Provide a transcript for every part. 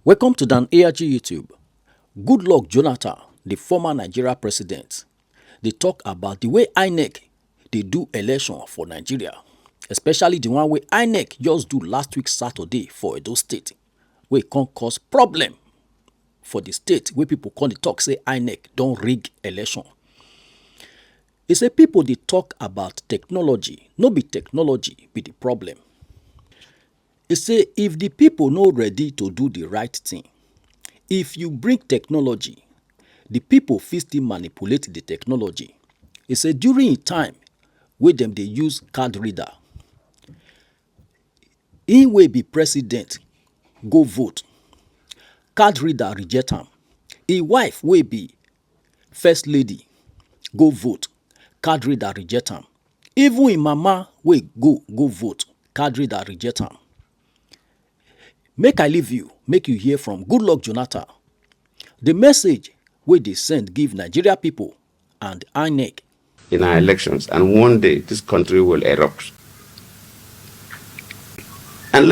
Welcome to Dan ARG YouTube. Goodluck Jonathan, the former Nigeria president, they talk about the way INEC they do election for Nigeria, especially the one way INEC just do last week Saturday for Edo State, where it can cause problem for the state where people come to talk say INEC don't rig election. They say people they talk about technology, no be technology be the problem. They say if the people not ready to do the right thing, if you bring technology, the people fit still manipulate the technology. They say during a time where them they use card reader, he will be president, go vote. Card reader reject am. His wife will be first lady, go vote. Card reader reject am. Even him mama will go vote. Card reader reject am. Make I leave you, make you hear from Goodluck Jonathan. The message wey they send give Nigeria people and INEC. In our elections, and one day this country will erupt. And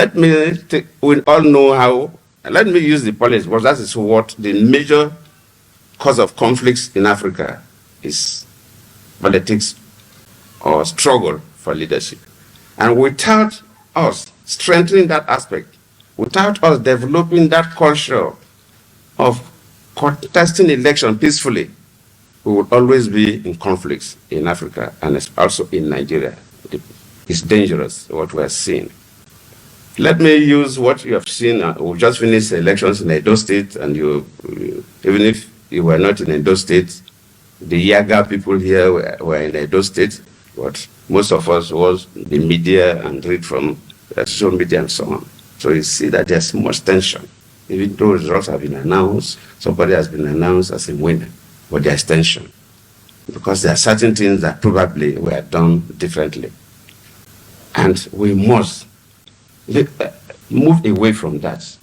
we all know how, let me use the politics, because that is what the major cause of conflicts in Africa is: politics or struggle for leadership. And without us strengthening that aspect, without us developing that culture of contesting election peacefully, we will always be in conflicts in Africa and also in Nigeria. It's dangerous, what we are seeing. Let me use what you have seen. We've just finished elections in Edo State, and even if you were not in Edo State, the Yaga people here were in Edo State, but most of us was the media and read from social media and so on. So you see that there's much tension. Even though results have been announced, somebody has been announced as a winner, but there's tension. Because there are certain things that probably were done differently. And we must move away from that.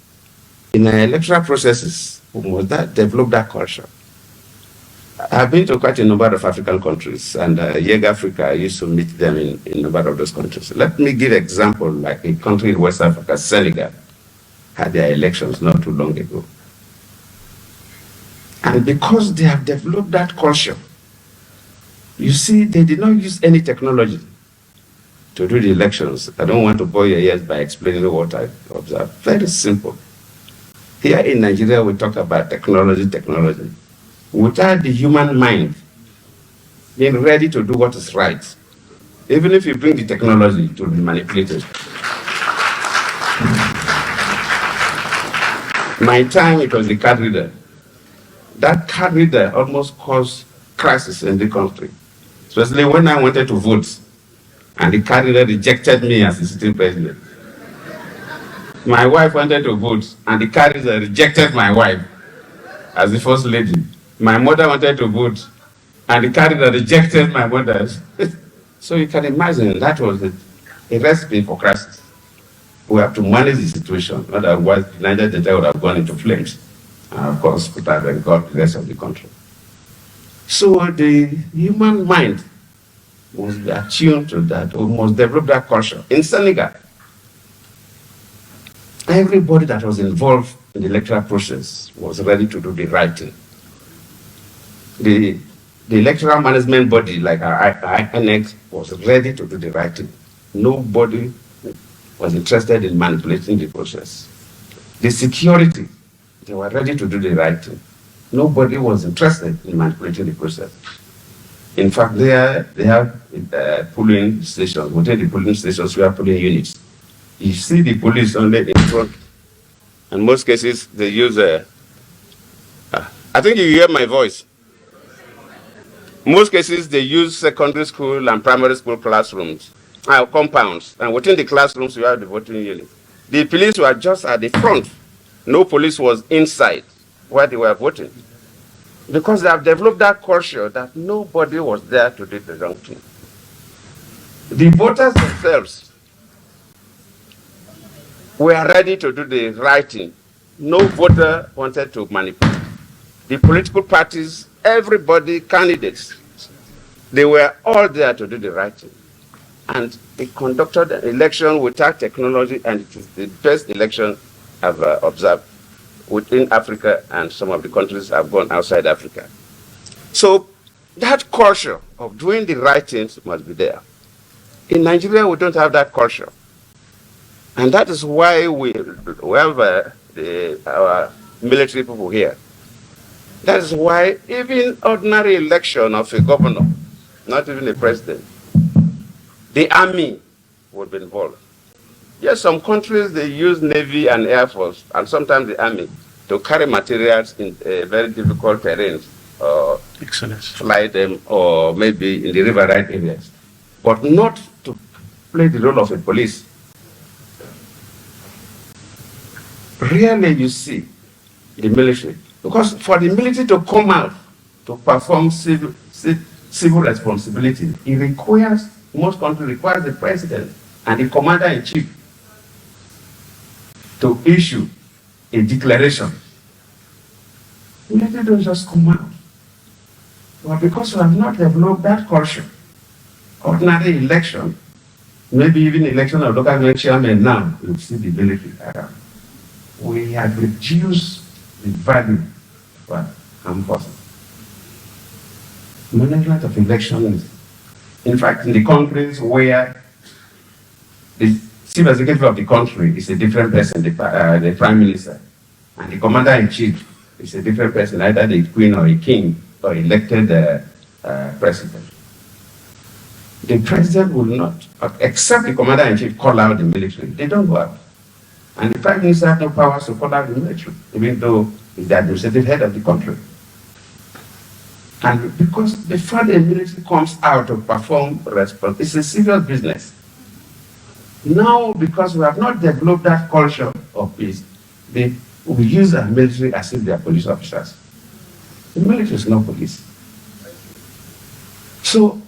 In our electoral processes, we must develop that culture. I've been to quite a number of African countries, and Yeg Africa, I used to meet them in a number of those countries. Let me give an example, like a country in West Africa, Senegal, had their elections not too long ago. And because they have developed that culture, you see, they did not use any technology to do the elections. I don't want to bore your ears by explaining what I observed. Very simple. Here in Nigeria, we talk about technology. Without the human mind being ready to do what is right, even if you bring the technology to be manipulated. My time, it was the card reader. That card reader almost caused crisis in the country, especially when I wanted to vote, and the card reader rejected me as the sitting president. My wife wanted to vote, and the card reader rejected my wife as the first lady. My mother wanted to vote, and the card reader rejected my mother. So you can imagine that was a recipe for crisis. We have to manage the situation, otherwise Niger Delta would have gone into flames. And of course, put out and got the rest of the country. So the human mind must be attuned to that. We must develop that culture. In Senegal, everybody that was involved in the electoral process was ready to do the right thing. The electoral management body, like our INEC, was ready to do the right thing. Nobody was interested in manipulating the process. The security, they were ready to do the right thing. Nobody was interested in manipulating the process. In fact, they have polling stations. Within the polling stations, we have polling units. You see the police only in front. In most cases, they use I think you hear my voice. In most cases, they use secondary school and primary school classrooms, compounds, and within the classrooms, you have the voting unit. The police were just at the front. No police was inside where they were voting, because they have developed that culture that nobody was there to do the wrong thing. The voters themselves were ready to do the right thing. No voter wanted to manipulate. The political parties, everybody, candidates, they were all there to do the right thing. And they conducted an election without technology, and it is the best election I've observed. within Africa, and some of the countries have gone outside Africa. So that culture of doing the right things must be there. In Nigeria, we don't have that culture. And that is why we have our military people here. That is why even ordinary election of a governor, not even a president, the army would be involved. Yes, some countries, they use Navy and Air Force, and sometimes the army, to carry materials in very difficult terrains, or fly them, or maybe in the riverine areas, but not to play the role of a police. Rarely you see the military, because for the military to come out to perform civil responsibility, it requires, most countries requires the president and the commander-in-chief to issue a declaration. The military don't just come out. But because we have not developed that culture, ordinary election, maybe even election of local government now, you see the military around. We have reduced the value for armed forces. Management of elections, in fact, in the countries where the chief executive of the country is a different person, the prime minister, and the commander-in-chief is a different person, either the queen or a king or elected president. The president will not, except the commander-in-chief, call out the military. They don't go out. And the prime minister has no powers to call out the military, even though he's the administrative head of the country. And because before the military comes out to perform response, it's a serious business. Now, because we have not developed that culture of peace, we use our military as if they are police officers. The military is not police. So,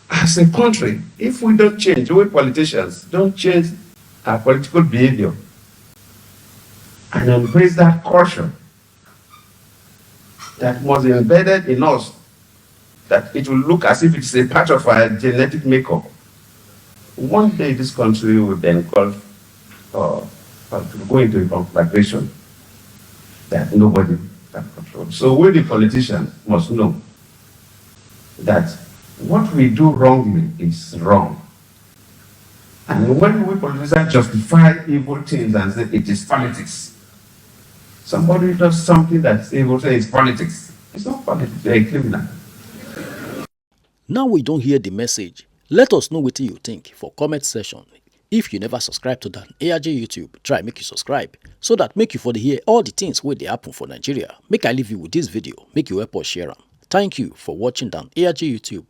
as a country, if we don't change, we politicians don't change our political behavior and embrace that culture that was embedded in us, that it will look as if it's a part of our genetic makeup, one day this country will be engulfed or go into a conflagration that nobody can control. So we, the politicians, must know that what we do wrongly is wrong. And when we politicians justify evil things and say it is politics, somebody does something that's evil, say it's politics. It's not politics, they're a criminal. Now we don't hear the message. Let us know what you think for comment section. If you never subscribe to that ARJ YouTube, try make you subscribe so that make you for the hear all the things where they happen for Nigeria. Make I leave you with this video, make you help us share them. Thank you for watching down ARJ YouTube.